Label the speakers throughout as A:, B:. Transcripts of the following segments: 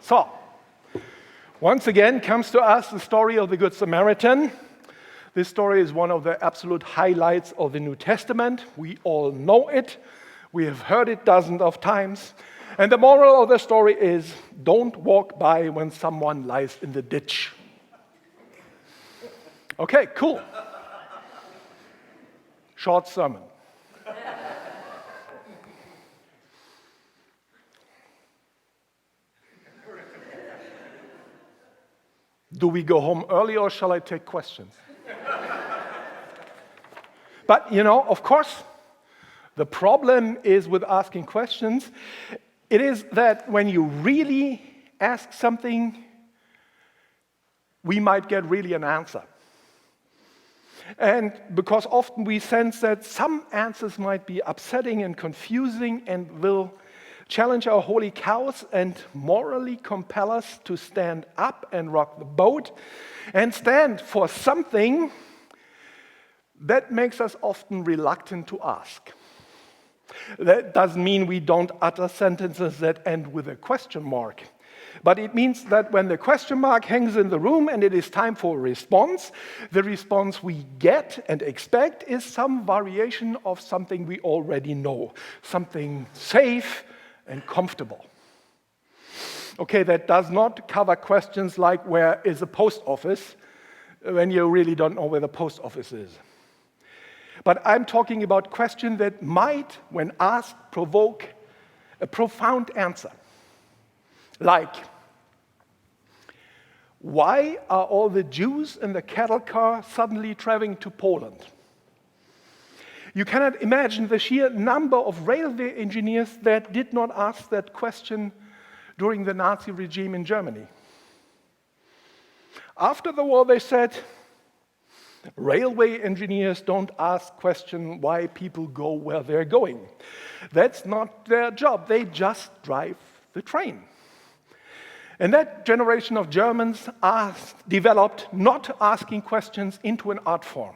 A: So, once again comes to us the story of the Good Samaritan. This story is one of the absolute highlights of the New Testament. We all know it. We have heard it dozens of times. And the moral of the story is, don't walk by when someone lies in the ditch. Okay, cool. Short sermon. Do we go home early or shall I take questions? But, of course, the problem is with asking questions. It is that when you really ask something, we might get really an answer. And because often we sense that some answers might be upsetting and confusing and will challenge our holy cows and morally compel us to stand up and rock the boat and stand for something that makes us often reluctant to ask. That doesn't mean we don't utter sentences that end with a question mark. But it means that when the question mark hangs in the room and it is time for a response, the response we get and expect is some variation of something we already know, something safe and comfortable. Okay, that does not cover questions like where is a post office when you really don't know where the post office is. But I'm talking about questions that might, when asked, provoke a profound answer. Like, why are all the Jews in the cattle car suddenly traveling to Poland? You cannot imagine the sheer number of railway engineers that did not ask that question during the Nazi regime in Germany. After the war, they said, railway engineers don't ask questions why people go where they're going. That's not their job. They just drive the train. And that generation of Germans developed not asking questions into an art form.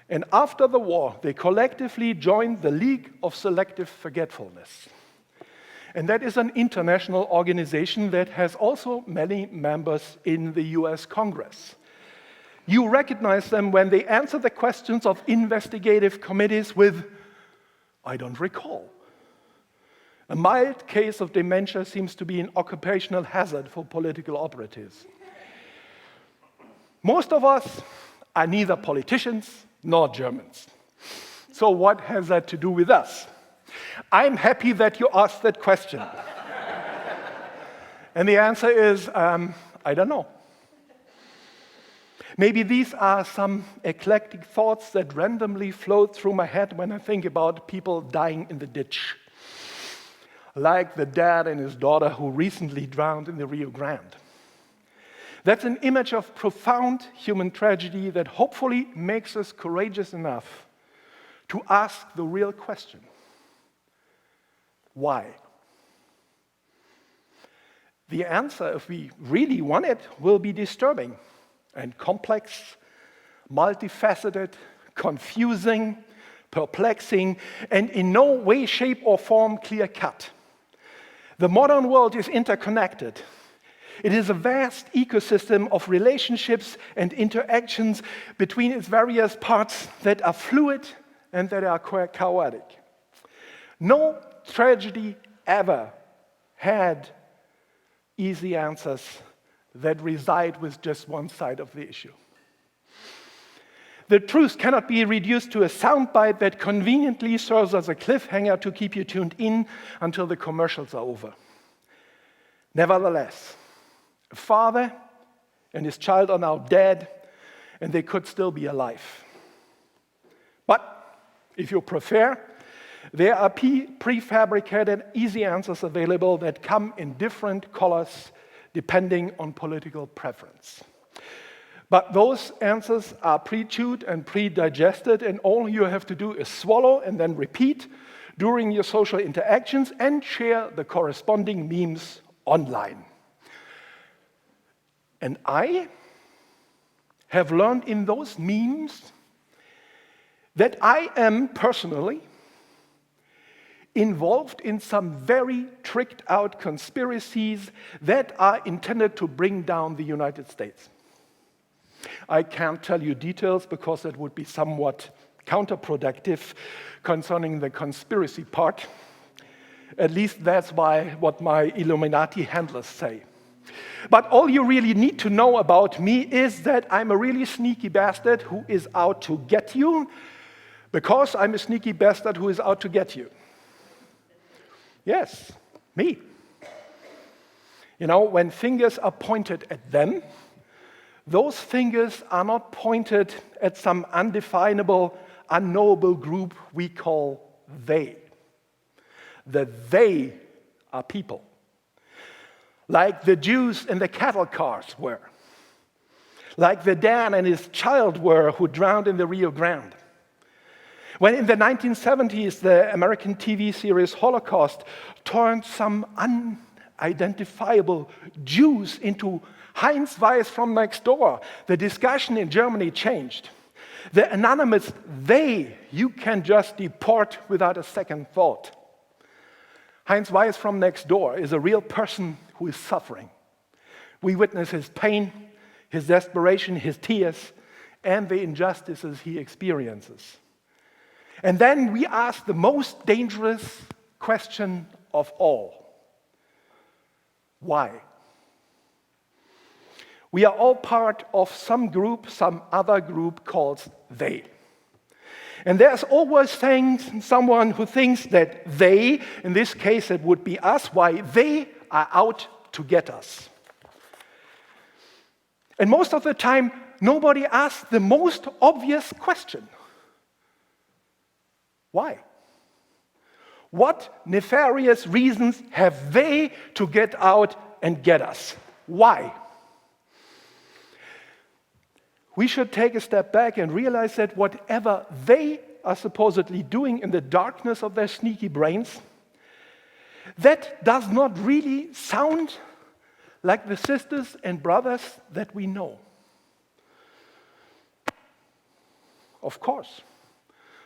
A: And after the war, they collectively joined the League of Selective Forgetfulness. And that is an international organization that has also many members in the US Congress. You recognize them when they answer the questions of investigative committees with, I don't recall. A mild case of dementia seems to be an occupational hazard for political operatives. Most of us are neither politicians nor Germans. So what has that to do with us? I'm happy that you asked that question. And the answer is, I don't know. Maybe these are some eclectic thoughts that randomly float through my head when I think about people dying in the ditch. Like the dad and his daughter who recently drowned in the Rio Grande. That's an image of profound human tragedy that hopefully makes us courageous enough to ask the real question. Why? The answer, if we really want it, will be disturbing and complex, multifaceted, confusing, perplexing, and in no way, shape, or form clear-cut. The modern world is interconnected. It is a vast ecosystem of relationships and interactions between its various parts that are fluid and that are chaotic. No tragedy ever had easy answers that reside with just one side of the issue. The truth cannot be reduced to a soundbite that conveniently serves as a cliffhanger to keep you tuned in until the commercials are over. Nevertheless, a father and his child are now dead, and they could still be alive. But if you prefer, there are prefabricated easy answers available that come in different colors depending on political preference. But those answers are pre-chewed and pre-digested, and all you have to do is swallow and then repeat during your social interactions and share the corresponding memes online. And I have learned in those memes that I am personally involved in some very tricked out conspiracies that are intended to bring down the United States. I can't tell you details because that would be somewhat counterproductive concerning the conspiracy part. At least that's what my Illuminati handlers say. But all you really need to know about me is that I'm a really sneaky bastard who is out to get you, because I'm a sneaky bastard who is out to get you. Yes, me. You know, when fingers are pointed at them, those fingers are not pointed at some undefinable, unknowable group we call they. The they are people, like the Jews in the cattle cars were, like the Dan and his child were who drowned in the Rio Grande. When in the 1970s the American TV series Holocaust turned some unidentifiable Jews into Heinz Weiß from next door, the discussion in Germany changed. The anonymous they you can just deport without a second thought. Heinz Weiß from next door is a real person who is suffering. We witness his pain, his desperation, his tears, and the injustices he experiences. And then we ask the most dangerous question of all. Why? We are all part of some group, some other group called they. And there's always someone who thinks that they, in this case it would be us, why they are out to get us. And most of the time, nobody asks the most obvious question. Why? What nefarious reasons have they to get out and get us? Why? We should take a step back and realize that whatever they are supposedly doing in the darkness of their sneaky brains, that does not really sound like the sisters and brothers that we know. Of course,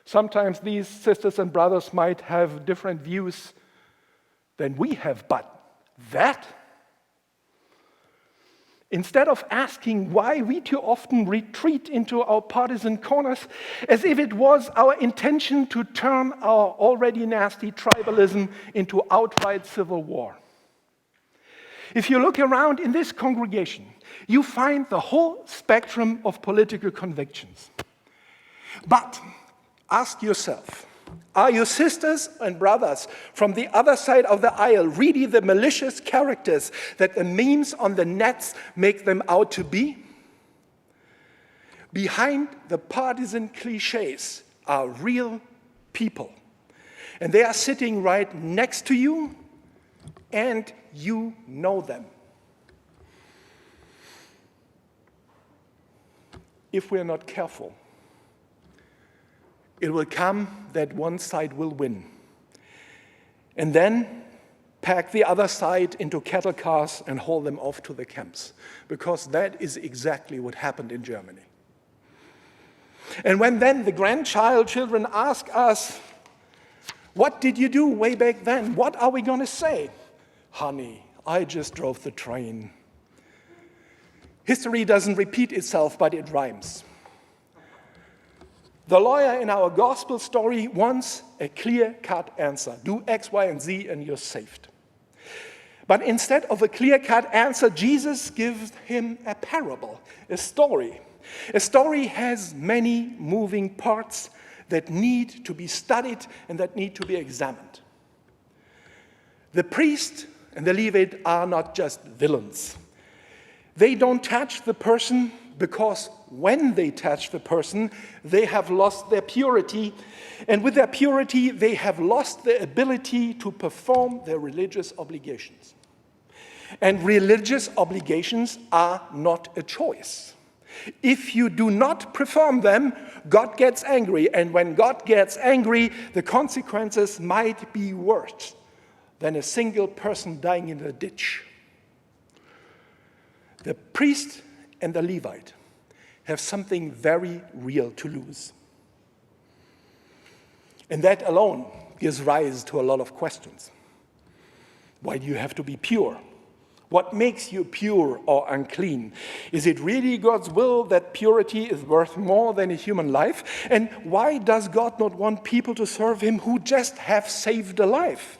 A: sometimes these sisters and brothers might have different views than we have, but that, instead of asking why we too often retreat into our partisan corners as if it was our intention to turn our already nasty tribalism into outright civil war. If you look around in this congregation, you find the whole spectrum of political convictions. But ask yourself, are your sisters and brothers from the other side of the aisle really the malicious characters that the memes on the nets make them out to be? Behind the partisan cliches are real people. And they are sitting right next to you, and you know them. If we're not careful, it will come that one side will win. And then pack the other side into cattle cars and haul them off to the camps. Because that is exactly what happened in Germany. And when then the grandchildren ask us, what did you do way back then? What are we going to say? Honey, I just drove the train. History doesn't repeat itself, but it rhymes. The lawyer in our gospel story wants a clear-cut answer. Do X, Y, and Z, and you're saved. But instead of a clear-cut answer, Jesus gives him a parable, a story. A story has many moving parts that need to be studied and that need to be examined. The priest and the Levite are not just villains. They don't touch the person because when they touch the person, they have lost their purity. And with their purity, they have lost the ability to perform their religious obligations. And religious obligations are not a choice. If you do not perform them, God gets angry. And when God gets angry, the consequences might be worse than a single person dying in a ditch. The priest and the Levite have something very real to lose. And that alone gives rise to a lot of questions. Why do you have to be pure? What makes you pure or unclean? Is it really God's will that purity is worth more than a human life? And why does God not want people to serve him who just have saved a life?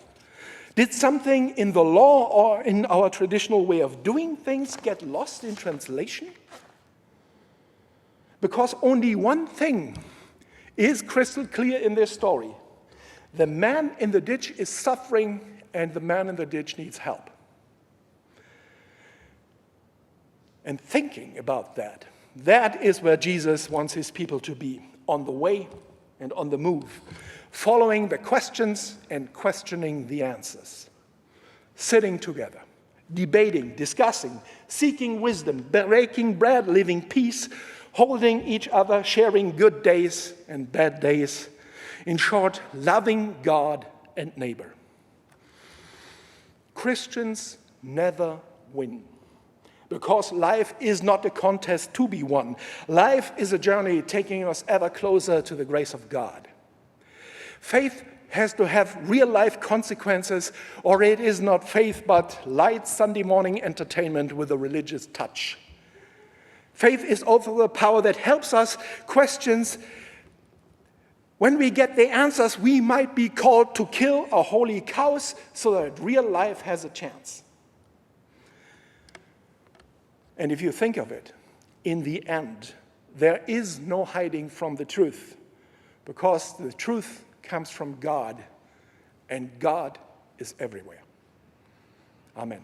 A: Did something in the law or in our traditional way of doing things get lost in translation? Because only one thing is crystal clear in this story. The man in the ditch is suffering, and the man in the ditch needs help. And thinking about that, that is where Jesus wants his people to be, on the way and on the move, following the questions and questioning the answers, sitting together, debating, discussing, seeking wisdom, breaking bread, living peace, holding each other, sharing good days and bad days. In short, loving God and neighbor. Christians never win, because life is not a contest to be won. Life is a journey taking us ever closer to the grace of God. Faith has to have real-life consequences, or it is not faith but light Sunday morning entertainment with a religious touch. Faith is also the power that helps us questions. When we get the answers, we might be called to kill a holy cows so that real life has a chance. And if you think of it, in the end, there is no hiding from the truth, because the truth comes from God, and God is everywhere. Amen.